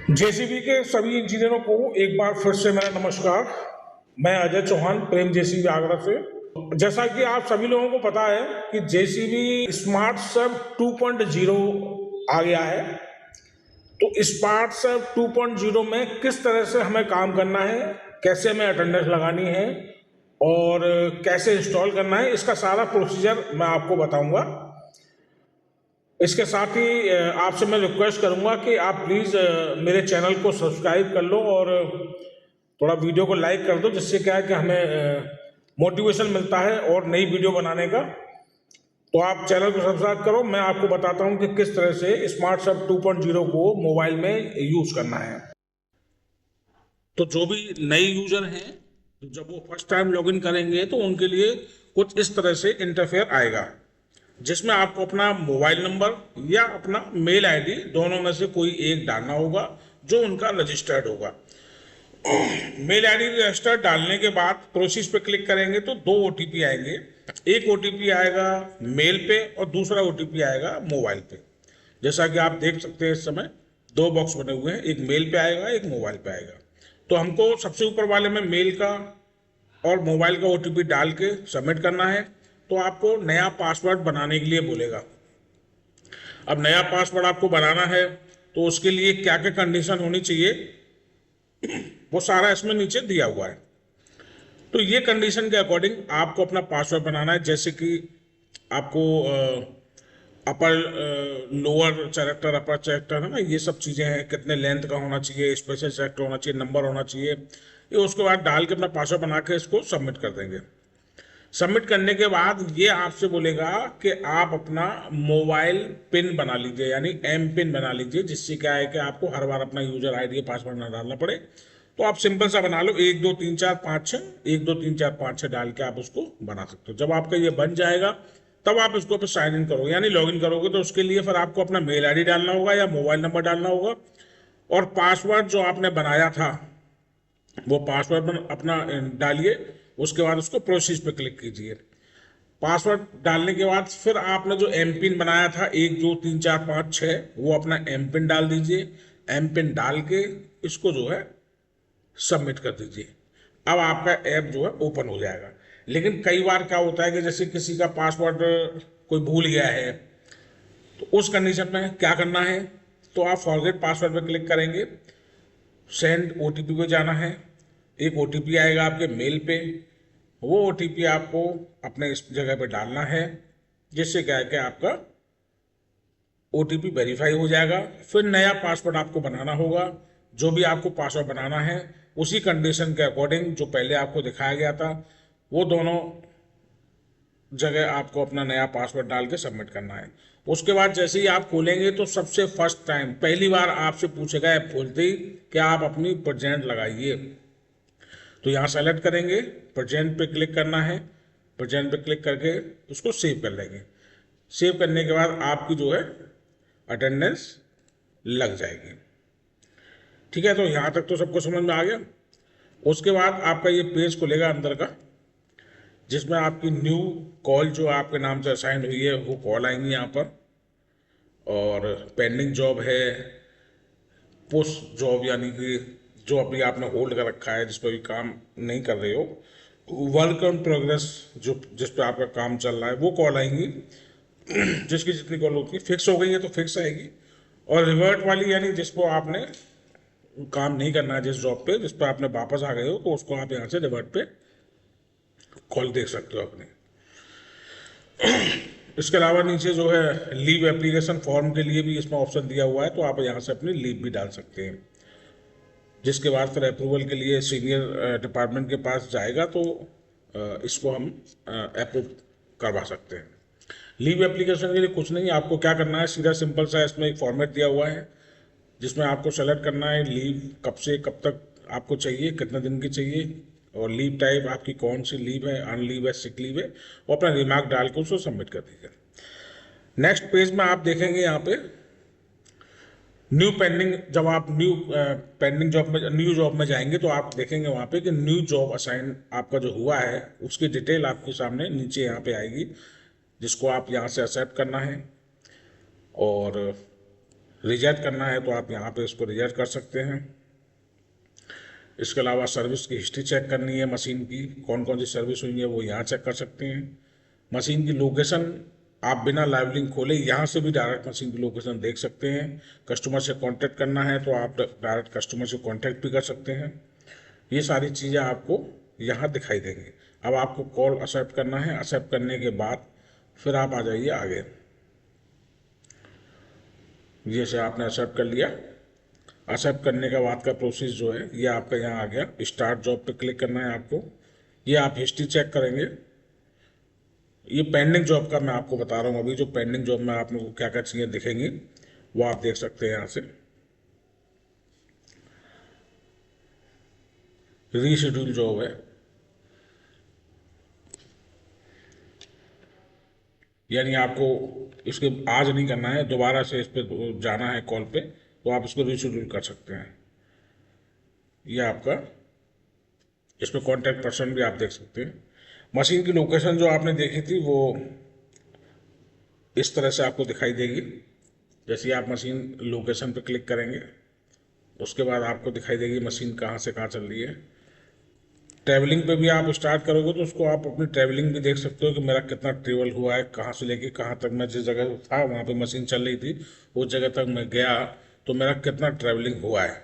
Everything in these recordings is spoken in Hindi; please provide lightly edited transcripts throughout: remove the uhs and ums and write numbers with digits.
जेसीबी के सभी इंजीनियरों को एक बार फिर से मेरा नमस्कार। मैं अजय चौहान, प्रेम जेसीबी आगरा से। जैसा कि आप सभी लोगों को पता है कि जेसीबी स्मार्ट सर्व 2.0 आ गया है। तो स्मार्ट सर्व 2.0 में किस तरह से हमें काम करना है, कैसे हमें अटेंडेंस लगानी है और कैसे इंस्टॉल करना है, इसका सारा प्रोसीजर मैं आपको बताऊंगा। इसके साथ ही आपसे मैं रिक्वेस्ट करूंगा कि आप प्लीज़ मेरे चैनल को सब्सक्राइब कर लो और थोड़ा वीडियो को लाइक कर दो, जिससे क्या है कि हमें मोटिवेशन मिलता है और नई वीडियो बनाने का। तो आप चैनल को सब्सक्राइब करो। मैं आपको बताता हूं कि किस तरह से स्मार्ट सर्व 2.0 को मोबाइल में यूज़ करना है। तो जो भी नए यूजर हैं, जब वो फर्स्ट टाइम लॉगिन करेंगे तो उनके लिए कुछ इस तरह से इंटरफेयर आएगा, जिसमें आपको अपना मोबाइल नंबर या अपना मेल आईडी दोनों में से कोई एक डालना होगा जो उनका रजिस्टर्ड होगा। मेल आईडी रजिस्टर डालने के बाद प्रोसेस पे क्लिक करेंगे तो दो ओटीपी आएंगे। एक ओटीपी आएगा मेल पे और दूसरा ओटीपी आएगा मोबाइल पे। जैसा कि आप देख सकते हैं इस समय दो बॉक्स बने हुए हैं, एक मेल पे आएगा, एक मोबाइल पे आएगा। तो हमको सबसे ऊपर वाले में मेल का और मोबाइल का ओटीपी डाल के सबमिट करना है। तो आपको नया पासवर्ड बनाने के लिए बोलेगा। अब नया पासवर्ड आपको बनाना है तो उसके लिए क्या क्या कंडीशन होनी चाहिए वो सारा इसमें नीचे दिया हुआ है। तो ये कंडीशन के अकॉर्डिंग आपको अपना पासवर्ड बनाना है। जैसे कि आपको अपर लोअर कैरेक्टर, अपर कैरेक्टर है ना, ये सब चीज़ें हैं, कितने लेंथ का होना चाहिए, स्पेशल कैरेक्टर होना चाहिए, नंबर होना चाहिए। ये उसके बाद डाल के अपना पासवर्ड बना के इसको सबमिट कर देंगे। सबमिट करने के बाद ये आपसे बोलेगा कि आप अपना मोबाइल पिन बना लीजिए, यानी एम पिन बना लीजिए, जिससे क्या है कि आपको हर बार अपना यूजर आईडी पासवर्ड ना डालना पड़े। तो आप सिंपल सा बना लो, 1 2 3 4 5 6, 1 2 3 4 5 6 डाल के आप उसको बना सकते हो। जब आपका ये बन जाएगा तब आप इसको फिर साइन इन करोगे, यानी लॉग इन करोगे। तो उसके लिए फिर आपको अपना मेल आईडी डालना होगा या मोबाइल नंबर डालना होगा और पासवर्ड जो आपने बनाया था वो पासवर्ड अपना डालिए। उसके बाद उसको प्रोसेस पे क्लिक कीजिए। पासवर्ड डालने के बाद फिर आपने जो एम पिन बनाया था 1 2 3 4 5 6, वो अपना एम पिन डाल दीजिए। एम पिन डाल के इसको जो है सबमिट कर दीजिए। अब आपका ऐप जो है ओपन हो जाएगा। लेकिन कई बार क्या होता है कि जैसे किसी का पासवर्ड कोई भूल गया है, तो उस कंडीशन में क्या करना है, तो आप फॉरगेट पासवर्ड पे क्लिक करेंगे, सेंड ओटीपी पे जाना है। एक ओटीपी आएगा आपके मेल पे, वो ओटीपी आपको अपने इस जगह पे डालना है, जिससे क्या है कि आपका ओटीपी वेरीफाई हो जाएगा। फिर नया पासवर्ड आपको बनाना होगा। जो भी आपको पासवर्ड बनाना है उसी कंडीशन के अकॉर्डिंग जो पहले आपको दिखाया गया था, वो दोनों जगह आपको अपना नया पासवर्ड डाल के सबमिट करना है। उसके बाद जैसे ही आप खोलेंगे तो सबसे फर्स्ट टाइम पहली बार आपसे पूछेगा ऐप खोलते ही कि आप अपनी प्रेजेंट लगाइए। तो यहाँ सेलेक्ट करेंगे, प्रेजेंट पे क्लिक करना है। प्रेजेंट पे क्लिक करके उसको सेव कर लेंगे। सेव करने के बाद आपकी जो है अटेंडेंस लग जाएगी। ठीक है, तो यहाँ तक तो सबको समझ में आ गया। उसके बाद आपका ये पेज खुलेगा अंदर का, जिसमें आपकी न्यू कॉल जो आपके नाम से असाइन हुई है वो कॉल आएंगी यहाँ पर। और पेंडिंग जॉब है, पोस्ट जॉब यानी कि जो अभी आपने होल्ड कर रखा है, जिस पर भी काम नहीं कर रहे हो, वर्क ऑन प्रोग्रेस जो जिस पे आपका काम चल रहा है, वो कॉल आएंगी। जिसकी जितनी कॉल होती है फिक्स हो गई है तो फिक्स आएगी। और रिवर्ट वाली यानी जिसको आपने काम नहीं करना है, जिस जॉब पे जिस पर आपने वापस आ गए हो, तो उसको आप यहाँ से रिवर्ट पे कॉल देख सकते हो अपने। इसके अलावा नीचे जो है लीव एप्लीकेशन फॉर्म के लिए भी इसमें ऑप्शन दिया हुआ है, तो आप यहाँ से अपनी लीव भी डाल सकते हैं। जिसके बाद फिर अप्रूवल के लिए सीनियर डिपार्टमेंट के पास जाएगा, तो इसको हम अप्रूव करवा सकते हैं। लीव एप्लीकेशन के लिए कुछ नहीं, आपको क्या करना है, सीधा सिंपल सा इसमें एक फॉर्मेट दिया हुआ है, जिसमें आपको सेलेक्ट करना है लीव कब से कब तक आपको चाहिए, कितने दिन की चाहिए, और लीव टाइप आपकी कौन सी लीव है, अन लीव है, सिक लीव है, और अपना रिमार्क डाल के उसको सबमिट कर दीजिए। नेक्स्ट पेज में आप देखेंगे यहाँ पे न्यू पेंडिंग, जब आप न्यू पेंडिंग जॉब में, न्यू जॉब में जाएंगे तो आप देखेंगे वहाँ पे कि न्यू जॉब असाइन आपका जो हुआ है उसकी डिटेल आपके सामने नीचे यहाँ पे आएगी, जिसको आप यहाँ से एक्सेप्ट करना है और रिजेक्ट करना है तो आप यहाँ पे इसको रिजेक्ट कर सकते हैं। इसके अलावा सर्विस की हिस्ट्री चेक करनी है मशीन की, कौन कौन सी सर्विस हुई है वो यहाँ चेक कर सकते हैं। मशीन की लोकेशन आप बिना लाइव लिंक खोले यहाँ से भी डायरेक्ट मशीन की लोकेशन देख सकते हैं। कस्टमर से कांटेक्ट करना है तो आप डायरेक्ट कस्टमर से कांटेक्ट भी कर सकते हैं। ये सारी चीज़ें आपको यहाँ दिखाई देंगी। अब आपको कॉल एक्सेप्ट करना है, एक्सेप्ट करने के बाद फिर आप आ जाइए आगे। जैसे आपने एक्सेप्ट कर लिया, एक्सेप्ट करने के बाद का प्रोसेस जो है ये आपका यहाँ आ गया। स्टार्ट जॉब पे क्लिक करना है आपको। ये आप हिस्ट्री चेक करेंगे। ये पेंडिंग जॉब का मैं आपको बता रहा हूँ। अभी जो पेंडिंग जॉब में आप लोगों को क्या क्या चीज़ें दिखेंगी वो आप देख सकते हैं यहाँ से। रीशेड्यूल जॉब है, यानी आपको इसके आज नहीं करना है, दोबारा से इस पर जाना है कॉल पे तो आप इसको रीशेड्यूल कर सकते हैं। ये आपका इस पर कॉन्टैक्ट पर्सन भी आप देख सकते हैं। मशीन की लोकेशन जो आपने देखी थी वो इस तरह से आपको दिखाई देगी। जैसे आप मशीन लोकेशन पे क्लिक करेंगे उसके बाद आपको दिखाई देगी मशीन कहाँ से कहाँ चल रही है। ट्रैवलिंग पे भी आप स्टार्ट करोगे तो उसको आप अपनी ट्रैवलिंग भी देख सकते हो कि मेरा कितना ट्रेवल हुआ है, कहाँ से लेके कहाँ तक। मैं जिस जगह था वहाँ पे मशीन चल रही थी, उस जगह तक मैं गया तो मेरा कितना ट्रैवलिंग हुआ है।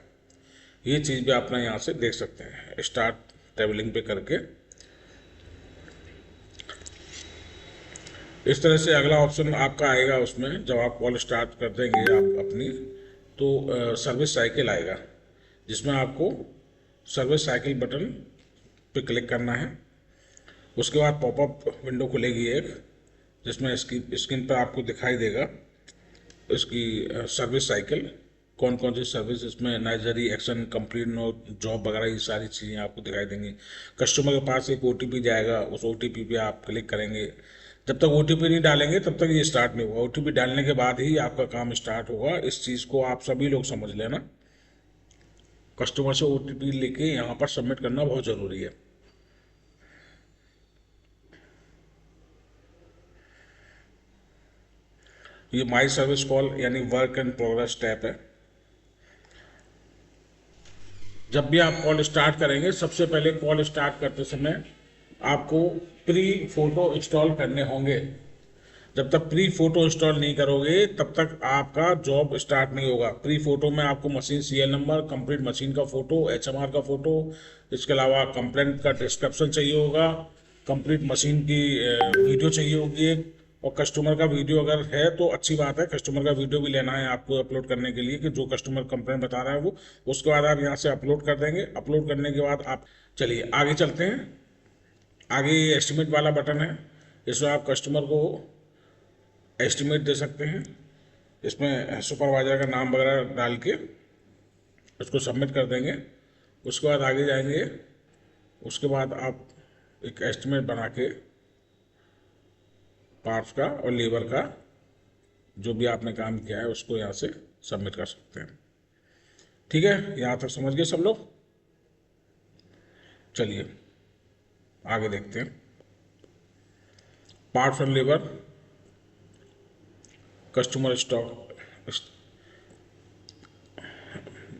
ये चीज़ भी अपना यहाँ से देख सकते हैं स्टार्ट ट्रैवलिंग पे करके। इस तरह से अगला ऑप्शन आपका आएगा उसमें, जब आप कॉल स्टार्ट कर देंगे आप अपनी तो सर्विस साइकिल आएगा, जिसमें आपको सर्विस साइकिल बटन पे क्लिक करना है। उसके बाद पॉपअप विंडो खुलेगी एक, जिसमें स्क्रीन पर आपको दिखाई देगा इसकी सर्विस साइकिल, कौन कौन सी सर्विस इसमें नाइजरी एक्शन कंप्लीट नो जॉब वगैरह ये सारी चीज़ें आपको दिखाई देंगी। कस्टमर के पास एक OTP जाएगा, उस OTP पे आप क्लिक करेंगे। जब तक OTP नहीं डालेंगे तब तक ये स्टार्ट नहीं होगा। OTP डालने के बाद ही आपका काम स्टार्ट होगा। इस चीज़ को आप सभी लोग समझ लेना। कस्टमर से OTP लेके यहाँ पर सबमिट करना बहुत ज़रूरी है। ये माई सर्विस कॉल यानी वर्क इन प्रोग्रेस टैब है। जब भी आप कॉल स्टार्ट करेंगे सबसे पहले कॉल स्टार्ट करते समय आपको प्री फोटो इंस्टॉल करने होंगे। जब तक प्री फोटो इंस्टॉल नहीं करोगे तब तक आपका जॉब स्टार्ट नहीं होगा। प्री फोटो में आपको machine serial number, complete machine का फोटो, HMR का फोटो, इसके अलावा कंप्लेंट का डिस्क्रिप्शन चाहिए होगा, कंप्लीट मशीन की वीडियो चाहिए होगी एक, और कस्टमर का वीडियो अगर है तो अच्छी बात है, कस्टमर का वीडियो भी लेना है आपको अपलोड करने के लिए कि जो कस्टमर कंप्लेंट बता रहा है वो। उसके बाद आप यहाँ से अपलोड कर देंगे। अपलोड करने के बाद आप चलिए आगे चलते हैं। आगे ये एस्टिमेट वाला बटन है, इसमें आप कस्टमर को एस्टिमेट दे सकते हैं। इसमें सुपरवाइजर का नाम वगैरह डाल के उसको सबमिट कर देंगे। उसके बाद आगे जाएंगे। उसके बाद आप एक एस्टिमेट बना के पार्ट्स का और लेबर का जो भी आपने काम किया है उसको यहाँ से सबमिट कर सकते हैं। ठीक है, यहाँ तक समझ गए सब लोग। चलिए आगे देखते हैं। पार्ट्स और लेबर, कस्टमर स्टॉक,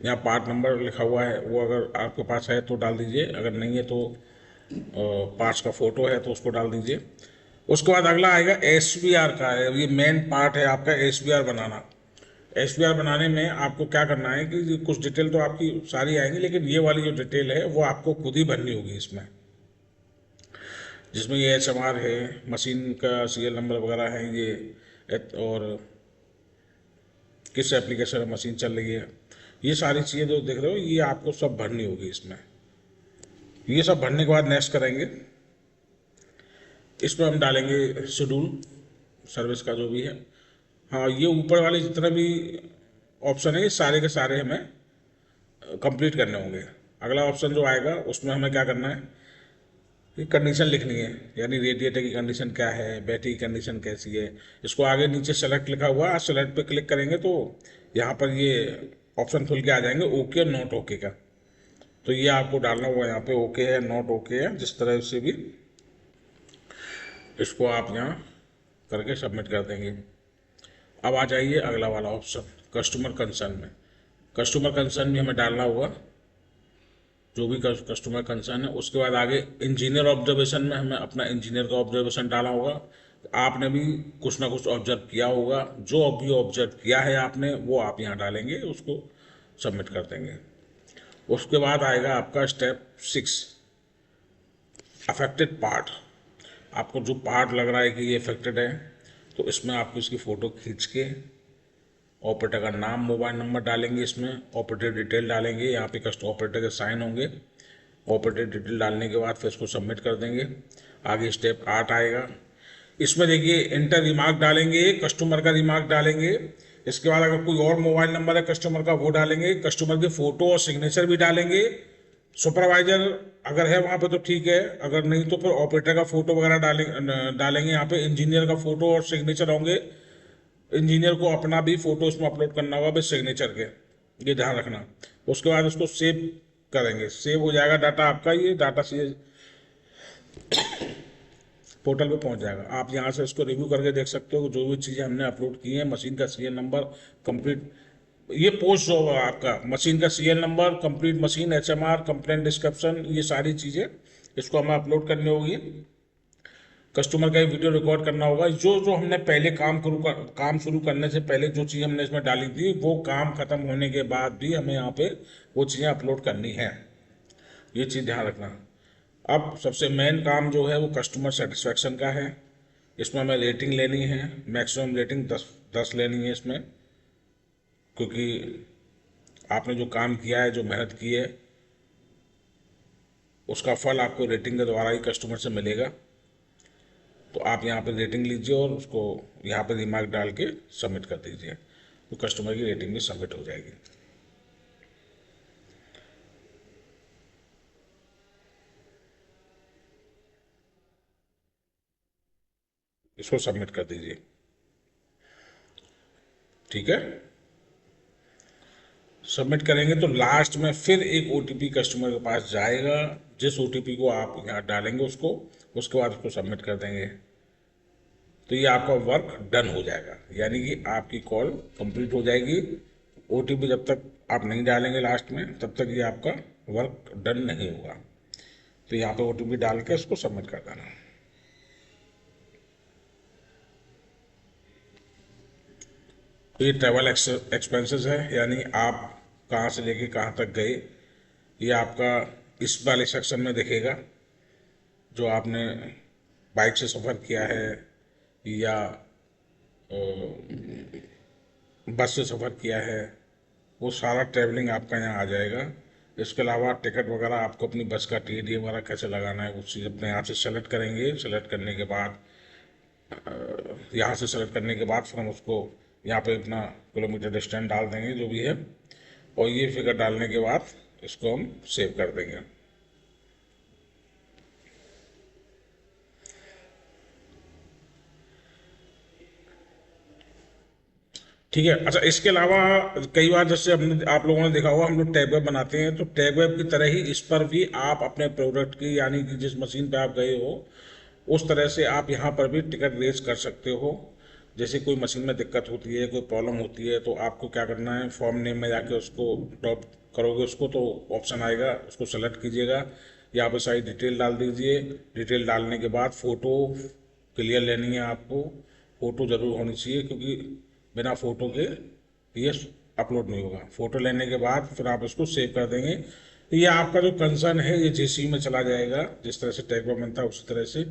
यहाँ पार्ट नंबर लिखा हुआ है वो अगर आपके पास है तो डाल दीजिए, अगर नहीं है तो पार्ट्स का फोटो है तो उसको डाल दीजिए। उसके बाद अगला आएगा SBR का है। ये मेन पार्ट है आपका SBR बनाना। SBR बनाने में आपको क्या करना है कि कुछ डिटेल तो आपकी सारी आएंगी, लेकिन ये वाली जो डिटेल है वो आपको खुद ही भरनी होगी इसमें, जिसमें ये HMR है, मशीन का सीरियल नंबर वगैरह है ये, और किस एप्लीकेशन में मशीन चल रही है, ये सारी चीज़ें जो देख रहे हो ये आपको सब भरनी होगी इसमें। ये सब भरने के बाद नेक्स्ट करेंगे। इस पर हम डालेंगे शेड्यूल सर्विस का जो भी है। हाँ, ये ऊपर वाले जितने भी ऑप्शन है ये सारे के सारे हमें कंप्लीट करने होंगे। अगला ऑप्शन जो आएगा उसमें हमें क्या करना है कि कंडीशन लिखनी है, यानी रेडिएटर की कंडीशन क्या है, बैटरी की कंडीशन कैसी है। इसको आगे नीचे सेलेक्ट लिखा हुआ है, सेलेक्ट पे क्लिक करेंगे तो यहाँ पर ये ऑप्शन खुल के आ जाएंगे ओके और नॉट ओके का। तो ये आपको डालना हुआ यहाँ पे ओके है, नॉट ओके है, जिस तरह से भी इसको आप यहाँ करके सबमिट कर देंगे। अब आ जाइए अगला वाला ऑप्शन, कस्टमर कंसर्न में, कस्टमर कंसर्न भी हमें डालना होगा, जो भी कस्टमर कंसर्न है। उसके बाद आगे इंजीनियर ऑब्जर्वेशन में हमें अपना इंजीनियर का ऑब्जर्वेशन डालना होगा। आपने भी कुछ ना कुछ ऑब्जर्व किया होगा, जो भी ऑब्जर्व किया है आपने वो आप यहाँ डालेंगे, उसको सबमिट कर देंगे। उसके बाद आएगा आपका स्टेप 6, अफेक्टेड पार्ट। आपको जो पार्ट लग रहा है कि ये अफेक्टेड है, तो इसमें आपको इसकी फ़ोटो खींच के ऑपरेटर का नाम, मोबाइल नंबर डालेंगे, इसमें ऑपरेटर डिटेल डालेंगे, यहाँ पे कस्ट ऑपरेटर के साइन होंगे। ऑपरेटर डिटेल डालने के बाद फिर इसको सबमिट कर देंगे। आगे स्टेप 8 आएगा। इसमें देखिए इंटर रिमार्क डालेंगे, कस्टमर का रिमार्क डालेंगे। इसके बाद अगर कोई और मोबाइल नंबर है कस्टमर का वो डालेंगे, कस्टमर की फ़ोटो और सिग्नेचर भी डालेंगे। सुपरवाइजर अगर है वहाँ पे तो ठीक है, अगर नहीं तो फिर ऑपरेटर का फ़ोटो वगैरह डालेंगे। यहाँ पे इंजीनियर का फ़ोटो और सिग्नेचर होंगे। इंजीनियर को अपना भी फ़ोटो इसमें अपलोड करना होगा विद सिग्नेचर के, ये ध्यान रखना। उसके बाद उसको सेव करेंगे, सेव हो जाएगा डाटा आपका, ये डाटा से पोर्टल पे पहुंच जाएगा। आप यहाँ से इसको रिव्यू करके देख सकते हो जो भी चीज़ें हमने अपलोड की हैं, मशीन का सीरियल नंबर, कंप्लीट ये पोस्ट जो होगा आपका, मशीन का serial number, complete machine, HMR, complaint description, ये सारी चीज़ें इसको हमें अपलोड करनी होगी। कस्टमर का वीडियो रिकॉर्ड करना होगा। जो जो हमने पहले काम शुरू करने से पहले जो चीज़ हमने इसमें डाली थी, वो काम खत्म होने के बाद भी हमें यहाँ पे वो चीज़ें अपलोड करनी है, ये चीज़ ध्यान रखना। अब सबसे मेन काम जो है वो कस्टमर सेटिस्फेक्शन का है। इसमें हमें रेटिंग लेनी है, मैक्सिमम रेटिंग 10 लेनी है इसमें, क्योंकि आपने जो काम किया है, जो मेहनत की है, उसका फल आपको रेटिंग के द्वारा ही कस्टमर से मिलेगा। तो आप यहाँ पे रेटिंग लीजिए और उसको यहाँ पे रिमार्क डाल के सबमिट कर दीजिए, तो कस्टमर की रेटिंग भी सबमिट हो जाएगी। इसको सबमिट कर दीजिए, ठीक है। सबमिट करेंगे तो लास्ट में फिर एक ओटीपी कस्टमर के पास जाएगा, जिस ओटीपी को आप यहाँ डालेंगे उसको, उसके बाद उसको सबमिट कर देंगे, तो ये आपका वर्क डन हो जाएगा, यानी कि आपकी कॉल कंप्लीट हो जाएगी। ओटीपी जब तक आप नहीं डालेंगे लास्ट में, तब तक ये आपका वर्क डन नहीं होगा। तो यहाँ पे ओटीपी डाल के इसको सबमिट कर देना। ये ट्रैवल एक्सपेंसेस है, यानी आप कहाँ से लेके कहाँ तक गए, ये आपका इस वाले सेक्शन में दिखेगा। जो आपने बाइक से सफ़र किया है या बस से सफ़र किया है, वो सारा ट्रैवलिंग आपका यहाँ आ जाएगा। इसके अलावा टिकट वगैरह आपको अपनी बस का टीडी वगैरह कैसे लगाना है, वो चीज़ अपने यहाँ से सेलेक्ट करेंगे। सेलेक्ट करने के बाद यहाँ से सेलेक्ट करने के बाद फिर हम उसको यहाँ पे अपना किलोमीटर डिस्टेंस डाल देंगे जो भी है, और ये फिगर डालने के बाद इसको हम सेव कर देंगे। ठीक है। अच्छा, इसके अलावा कई बार जैसे हमने आप लोगों ने देखा होगा, हम लोग टैग वेब बनाते हैं, तो टैग वेब की तरह ही इस पर भी आप अपने प्रोडक्ट की, यानी कि जिस मशीन पे आप गए हो उस तरह से आप यहाँ पर भी टिकट रेज कर सकते हो। जैसे कोई मशीन में दिक्कत होती है, कोई प्रॉब्लम होती है, तो आपको क्या करना है, फॉर्म नेम में जाके उसको टॉप करोगे उसको, तो ऑप्शन आएगा, उसको सेलेक्ट कीजिएगा, यहाँ पर सारी डिटेल डाल दीजिए। डिटेल डालने के बाद फ़ोटो क्लियर लेनी है आपको, फ़ोटो ज़रूर होनी चाहिए, क्योंकि बिना फ़ोटो के ये अपलोड नहीं होगा। फ़ोटो लेने के बाद फिर आप इसको सेव कर देंगे। ये आपका जो कंसर्न है ये जेसी में चला जाएगा, जिस तरह से टैग बनता है उसी तरह से,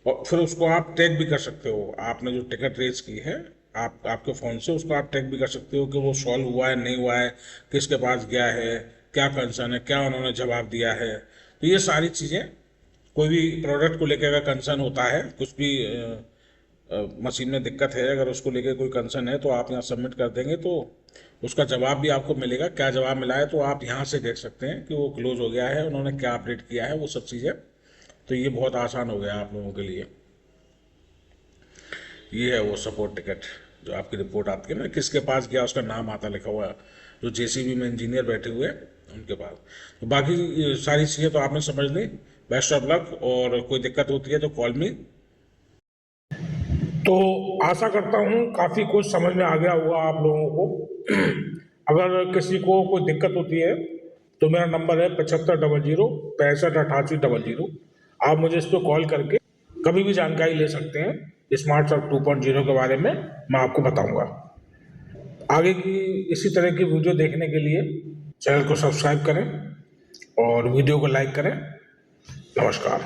और फिर उसको आप टैग भी कर सकते हो। आपने जो टिकट रेज की है आपके फ़ोन से, उसको आप टैग भी कर सकते हो कि वो सॉल्व हुआ है नहीं हुआ है, किसके पास गया है, क्या कंसर्न है, क्या उन्होंने जवाब दिया है। तो ये सारी चीज़ें, कोई भी प्रोडक्ट को लेकर अगर कंसर्न होता है, कुछ भी मशीन में दिक्कत है, अगर उसको लेके कोई कंसर्न है, तो आप यहाँ सबमिट कर देंगे तो उसका जवाब भी आपको मिलेगा। क्या जवाब मिला है तो आप यहाँ से देख सकते हैं कि वो क्लोज हो गया है, उन्होंने क्या अपडेट किया है, वो सब चीज़ें। तो ये बहुत आसान हो गया आप लोगों के लिए। ये है वो सपोर्ट टिकट, जो आपकी रिपोर्ट आती है ना, किसके पास गया उसका नाम आता लिखा हुआ, जो जेसीबी में इंजीनियर बैठे हुए हैं उनके पास। तो बाकी ये सारी चीज़ें तो आपने समझ ली। बेस्ट ऑफ लक, और कोई दिक्कत होती है तो कॉल मी। तो आशा करता हूँ काफ़ी कुछ समझ में आ गया होगा आप लोगों को। अगर किसी को कोई दिक्कत होती है तो मेरा नंबर है 7500 658800। आप मुझे इस पर कॉल करके कभी भी जानकारी ले सकते हैं स्मार्ट सर्फ 2.0 के बारे में, मैं आपको बताऊंगा। आगे की इसी तरह की वीडियो देखने के लिए चैनल को सब्सक्राइब करें और वीडियो को लाइक करें। नमस्कार।